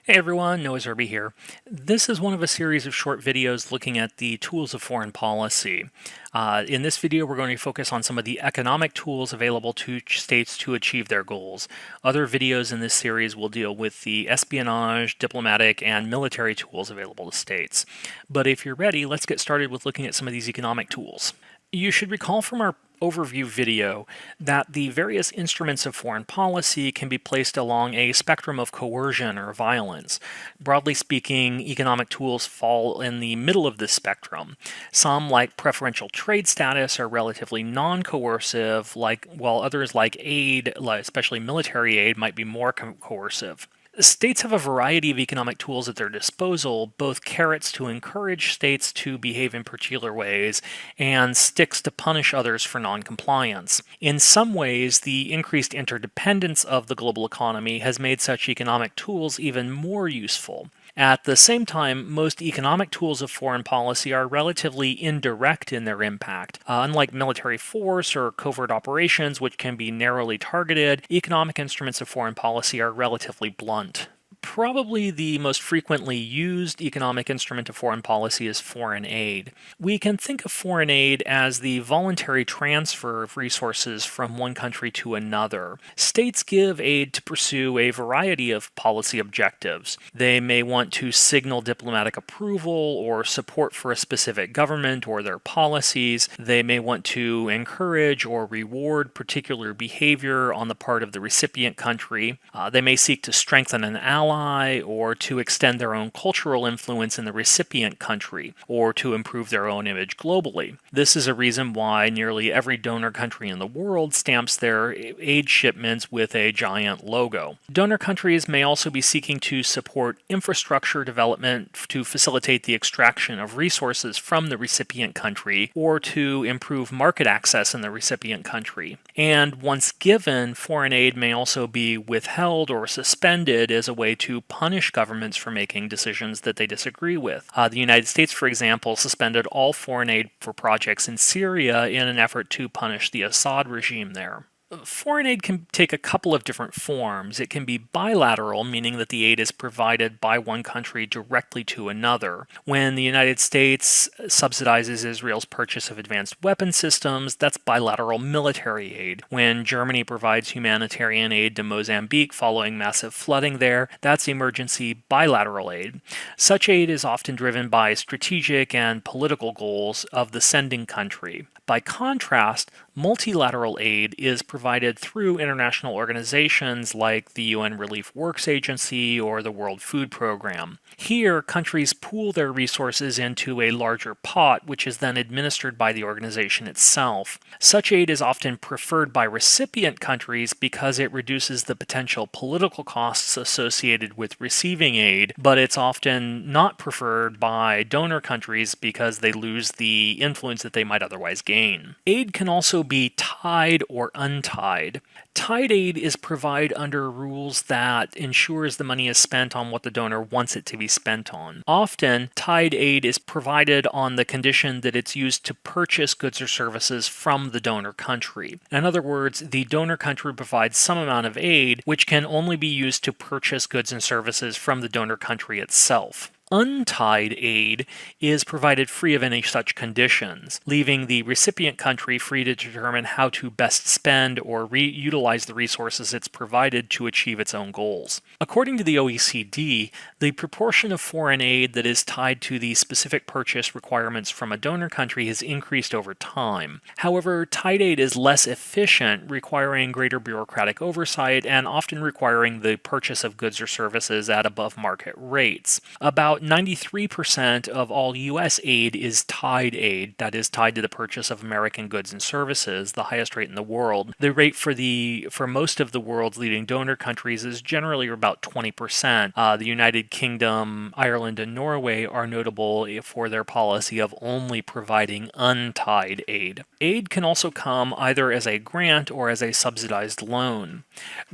Hey everyone, Noah Zerby here. This is one of a series of short videos looking at the tools of foreign policy. In this video, we're going to focus on some of the economic tools available to states to achieve their goals. Other videos in this series will deal with the espionage, diplomatic, and military tools available to states. But if you're ready, let's get started with looking at some of these economic tools. You should recall from our overview video that the various instruments of foreign policy can be placed along a spectrum of coercion or violence. Broadly speaking, economic tools fall in the middle of this spectrum. Some, like preferential trade status, are relatively non-coercive, while others, like aid, especially military aid, might be more coercive. States have a variety of economic tools at their disposal, both carrots to encourage states to behave in particular ways and sticks to punish others for noncompliance. In some ways, the increased interdependence of the global economy has made such economic tools even more useful. At the same time, most economic tools of foreign policy are relatively indirect in their impact. Unlike military force or covert operations, which can be narrowly targeted, economic instruments of foreign policy are relatively blunt. Probably the most frequently used economic instrument of foreign policy is foreign aid. We can think of foreign aid as the voluntary transfer of resources from one country to another. States give aid to pursue a variety of policy objectives. They may want to signal diplomatic approval or support for a specific government or their policies. They may want to encourage or reward particular behavior on the part of the recipient country. They may seek to strengthen an ally or to extend their own cultural influence in the recipient country, or to improve their own image globally. This is a reason why nearly every donor country in the world stamps their aid shipments with a giant logo. Donor countries may also be seeking to support infrastructure development to facilitate the extraction of resources from the recipient country, or to improve market access in the recipient country. And once given, foreign aid may also be withheld or suspended as a way to punish governments for making decisions that they disagree with. The United States, for example, suspended all foreign aid for projects in Syria in an effort to punish the Assad regime there. Foreign aid can take a couple of different forms. It can be bilateral, meaning that the aid is provided by one country directly to another. When the United States subsidizes Israel's purchase of advanced weapon systems, that's bilateral military aid. When Germany provides humanitarian aid to Mozambique following massive flooding there, that's emergency bilateral aid. Such aid is often driven by strategic and political goals of the sending country. By contrast, multilateral aid is provided through international organizations like the UN Relief Works Agency or the World Food Program. Here, countries pool their resources into a larger pot, which is then administered by the organization itself. Such aid is often preferred by recipient countries because it reduces the potential political costs associated with receiving aid, but it's often not preferred by donor countries because they lose the influence that they might otherwise gain. Aid can also be tied or untied. Tied aid is provided under rules that ensures the money is spent on what the donor wants it to be spent on. Often, tied aid is provided on the condition that it's used to purchase goods or services from the donor country. In other words, the donor country provides some amount of aid which can only be used to purchase goods and services from the donor country itself. Untied aid is provided free of any such conditions, leaving the recipient country free to determine how to best spend or utilize the resources it's provided to achieve its own goals. According to the OECD, the proportion of foreign aid that is tied to the specific purchase requirements from a donor country has increased over time. However, tied aid is less efficient, requiring greater bureaucratic oversight and often requiring the purchase of goods or services at above market rates. About 93% of all U.S. aid is tied aid, that is tied to the purchase of American goods and services, the highest rate in the world. The rate for most of the world's leading donor countries is generally about 20%. The United Kingdom, Ireland, and Norway are notable for their policy of only providing untied aid. Aid can also come either as a grant or as a subsidized loan.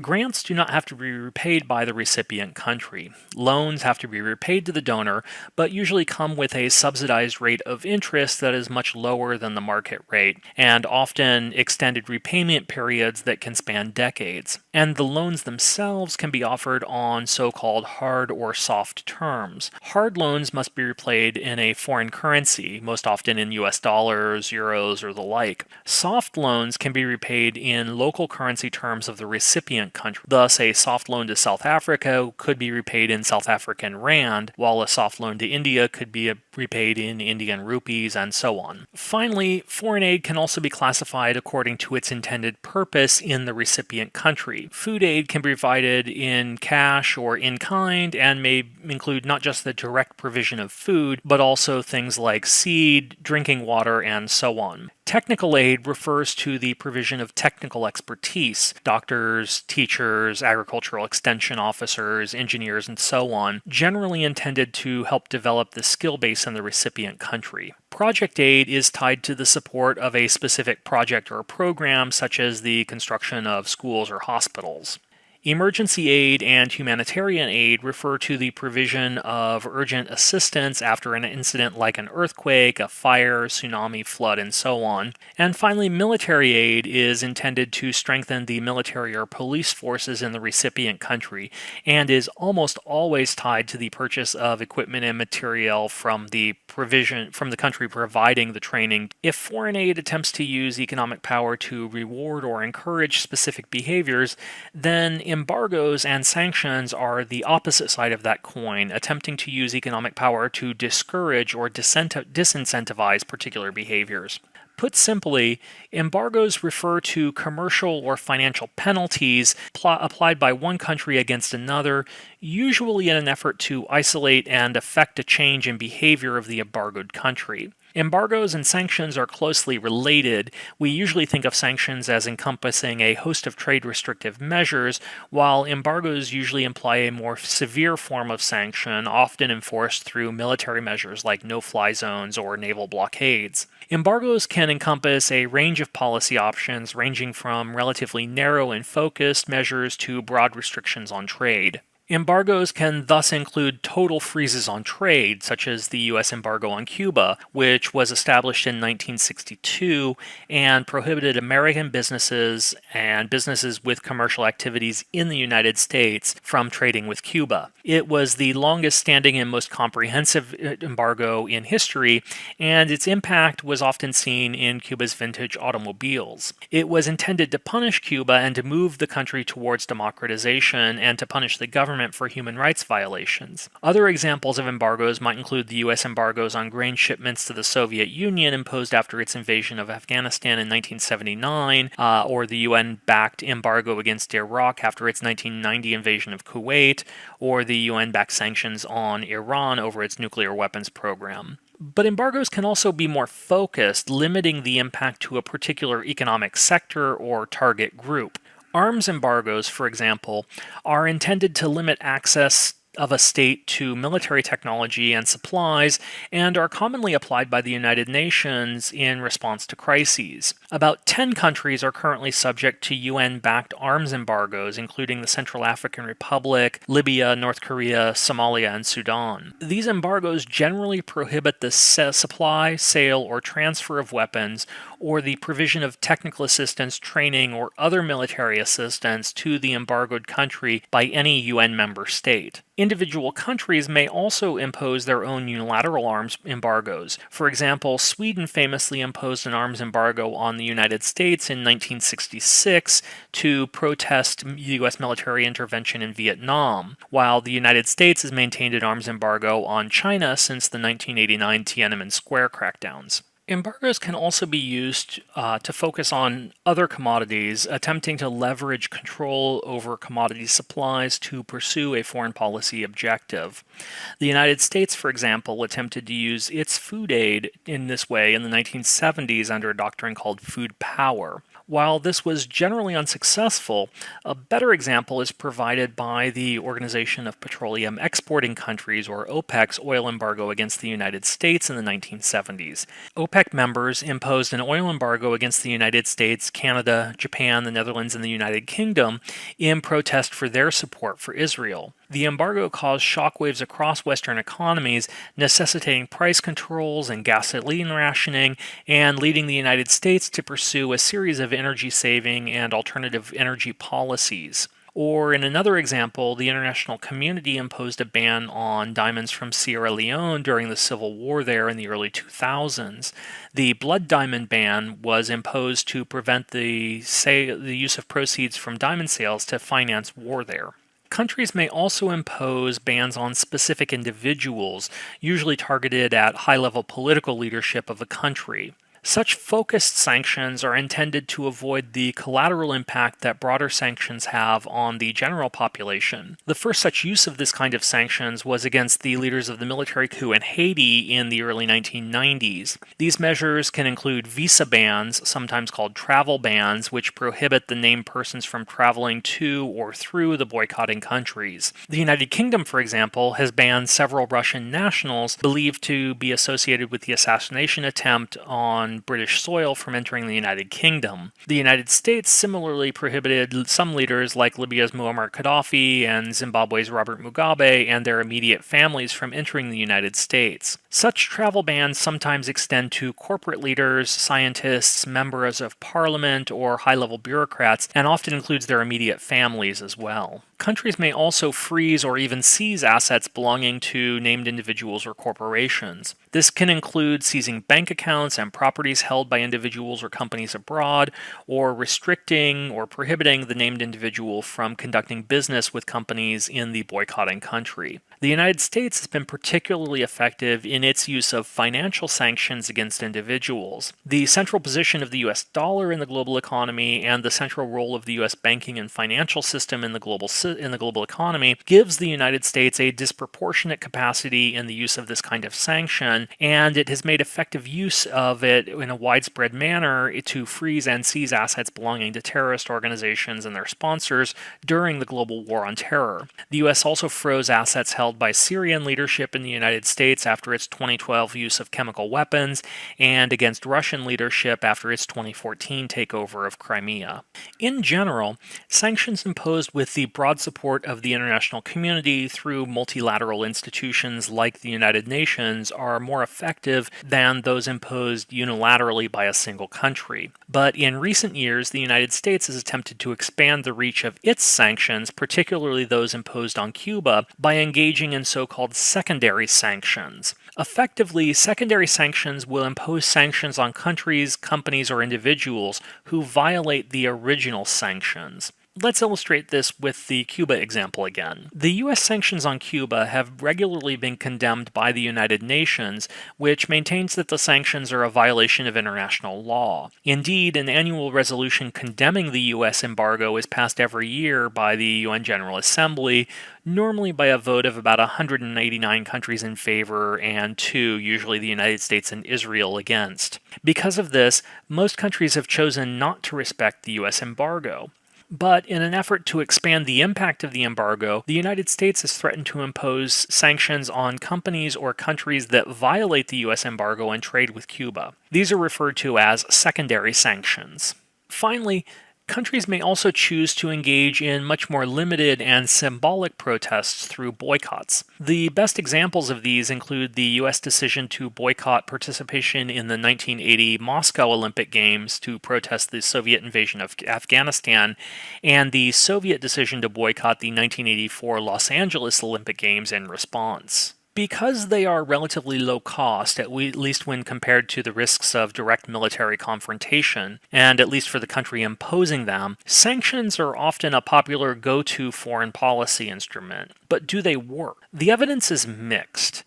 Grants do not have to be repaid by the recipient country. Loans have to be repaid to the donor donor, but usually come with a subsidized rate of interest that is much lower than the market rate, and often extended repayment periods that can span decades. And the loans themselves can be offered on so-called hard or soft terms. Hard loans must be repaid in a foreign currency, most often in US dollars, euros, or the like. Soft loans can be repaid in local currency terms of the recipient country. Thus, a soft loan to South Africa could be repaid in South African rand, while a soft loan to India could be repaid in Indian rupees, and so on. Finally, foreign aid can also be classified according to its intended purpose in the recipient country. Food aid can be provided in cash or in kind and may include not just the direct provision of food, but also things like seed, drinking water, and so on. Technical aid refers to the provision of technical expertise. Doctors, teachers, agricultural extension officers, engineers, and so on, generally intended to help develop the skill base in the recipient country. Project aid is tied to the support of a specific project or program, such as the construction of schools or hospitals. Emergency aid and humanitarian aid refer to the provision of urgent assistance after an incident like an earthquake, a fire, tsunami, flood, and so on. And finally, military aid is intended to strengthen the military or police forces in the recipient country and is almost always tied to the purchase of equipment and material from the country providing the training. If foreign aid attempts to use economic power to reward or encourage specific behaviors, then embargoes and sanctions are the opposite side of that coin, attempting to use economic power to discourage or disincentivize particular behaviors. Put simply, embargoes refer to commercial or financial penalties applied by one country against another, usually in an effort to isolate and affect a change in behavior of the embargoed country. Embargoes and sanctions are closely related. We usually think of sanctions as encompassing a host of trade restrictive measures, while embargoes usually imply a more severe form of sanction, often enforced through military measures like no-fly zones or naval blockades. Embargoes can encompass a range of policy options, ranging from relatively narrow and focused measures to broad restrictions on trade. Embargoes can thus include total freezes on trade, such as the U.S. embargo on Cuba, which was established in 1962 and prohibited American businesses and businesses with commercial activities in the United States from trading with Cuba. It was the longest standing and most comprehensive embargo in history, and its impact was often seen in Cuba's vintage automobiles. It was intended to punish Cuba and to move the country towards democratization and to punish the government for human rights violations. Other examples of embargoes might include the U.S. embargoes on grain shipments to the Soviet Union imposed after its invasion of Afghanistan in 1979, or the UN-backed embargo against Iraq after its 1990 invasion of Kuwait, or the UN-backed sanctions on Iran over its nuclear weapons program. But embargoes can also be more focused, limiting the impact to a particular economic sector or target group. Arms embargoes, for example, are intended to limit access of a state to military technology and supplies, and are commonly applied by the United Nations in response to crises. About 10 countries are currently subject to UN-backed arms embargoes, including the Central African Republic, Libya, North Korea, Somalia, and Sudan. These embargoes generally prohibit the supply, sale, or transfer of weapons, or the provision of technical assistance, training, or other military assistance to the embargoed country by any UN member state. Individual countries may also impose their own unilateral arms embargoes. For example, Sweden famously imposed an arms embargo on the United States in 1966 to protest U.S. military intervention in Vietnam, while the United States has maintained an arms embargo on China since the 1989 Tiananmen Square crackdowns. Embargoes can also be used to focus on other commodities, attempting to leverage control over commodity supplies to pursue a foreign policy objective. The United States, for example, attempted to use its food aid in this way in the 1970s under a doctrine called food power. While this was generally unsuccessful, a better example is provided by the Organization of Petroleum Exporting Countries, or OPEC's oil embargo against the United States in the 1970s. OPEC OPEC members imposed an oil embargo against the United States, Canada, Japan, the Netherlands, and the United Kingdom in protest for their support for Israel. The embargo caused shockwaves across Western economies, necessitating price controls and gasoline rationing, and leading the United States to pursue a series of energy-saving and alternative energy policies. Or in another example, the international community imposed a ban on diamonds from Sierra Leone during the civil war there in the early 2000s. The blood diamond ban was imposed to prevent the use of proceeds from diamond sales to finance war there. Countries may also impose bans on specific individuals, usually targeted at high-level political leadership of a country. Such focused sanctions are intended to avoid the collateral impact that broader sanctions have on the general population. The first such use of this kind of sanctions was against the leaders of the military coup in Haiti in the early 1990s. These measures can include visa bans, sometimes called travel bans, which prohibit the named persons from traveling to or through the boycotting countries. The United Kingdom, for example, has banned several Russian nationals believed to be associated with the assassination attempt on British soil from entering the United Kingdom. The United States similarly prohibited some leaders like Libya's Muammar Gaddafi and Zimbabwe's Robert Mugabe and their immediate families from entering the United States. Such travel bans sometimes extend to corporate leaders, scientists, members of parliament, or high-level bureaucrats, and often includes their immediate families as well. Countries may also freeze or even seize assets belonging to named individuals or corporations. This can include seizing bank accounts and properties held by individuals or companies abroad, or restricting or prohibiting the named individual from conducting business with companies in the boycotting country. The United States has been particularly effective in its use of financial sanctions against individuals. The central position of the US dollar in the global economy and the central role of the US banking and financial system in the global economy gives the United States a disproportionate capacity in the use of this kind of sanction, and it has made effective use of it in a widespread manner to freeze and seize assets belonging to terrorist organizations and their sponsors during the global war on terror. The US also froze assets held by Syrian leadership in the United States after its 2012 use of chemical weapons, and against Russian leadership after its 2014 takeover of Crimea. In general, sanctions imposed with the broad support of the international community through multilateral institutions like the United Nations are more effective than those imposed unilaterally by a single country. But in recent years, the United States has attempted to expand the reach of its sanctions, particularly those imposed on Cuba, by engaging in so-called secondary sanctions. Effectively, secondary sanctions will impose sanctions on countries, companies, or individuals who violate the original sanctions. Let's illustrate this with the Cuba example again. The U.S. sanctions on Cuba have regularly been condemned by the United Nations, which maintains that the sanctions are a violation of international law. Indeed, an annual resolution condemning the U.S. embargo is passed every year by the UN General Assembly, normally by a vote of about 189 countries in favor and 2, usually the United States and Israel, against. Because of this, most countries have chosen not to respect the U.S. embargo. But in an effort to expand the impact of the embargo, the United States has threatened to impose sanctions on companies or countries that violate the U.S. embargo and trade with Cuba. These are referred to as secondary sanctions. Finally, countries may also choose to engage in much more limited and symbolic protests through boycotts. The best examples of these include the U.S. decision to boycott participation in the 1980 Moscow Olympic Games to protest the Soviet invasion of Afghanistan, and the Soviet decision to boycott the 1984 Los Angeles Olympic Games in response. Because they are relatively low cost, at least when compared to the risks of direct military confrontation, and at least for the country imposing them, sanctions are often a popular go-to foreign policy instrument. But do they work? The evidence is mixed.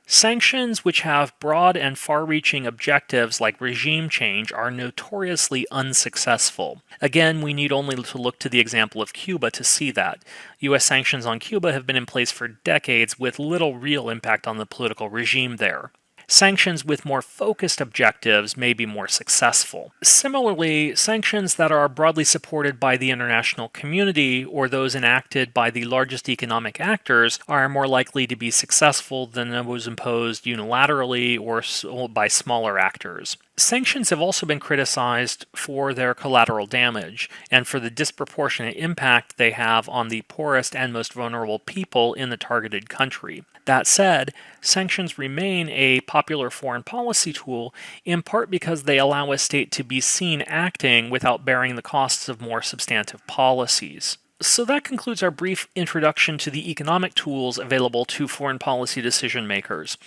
Sanctions which have broad and far-reaching objectives like regime change are notoriously unsuccessful. Again, we need only to look to the example of Cuba to see that. U.S. sanctions on Cuba have been in place for decades with little real impact on the political regime there. Sanctions with more focused objectives may be more successful. Similarly, sanctions that are broadly supported by the international community or those enacted by the largest economic actors are more likely to be successful than those imposed unilaterally or by smaller actors. Sanctions have also been criticized for their collateral damage and for the disproportionate impact they have on the poorest and most vulnerable people in the targeted country. That said, sanctions remain a popular foreign policy tool in part because they allow a state to be seen acting without bearing the costs of more substantive policies. So that concludes our brief introduction to the economic tools available to foreign policy decision makers.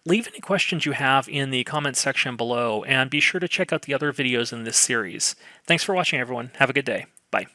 Leave any questions you have in the comments section below, and be sure to check out the other videos in this series. Thanks for watching, everyone. Have a good day. Bye.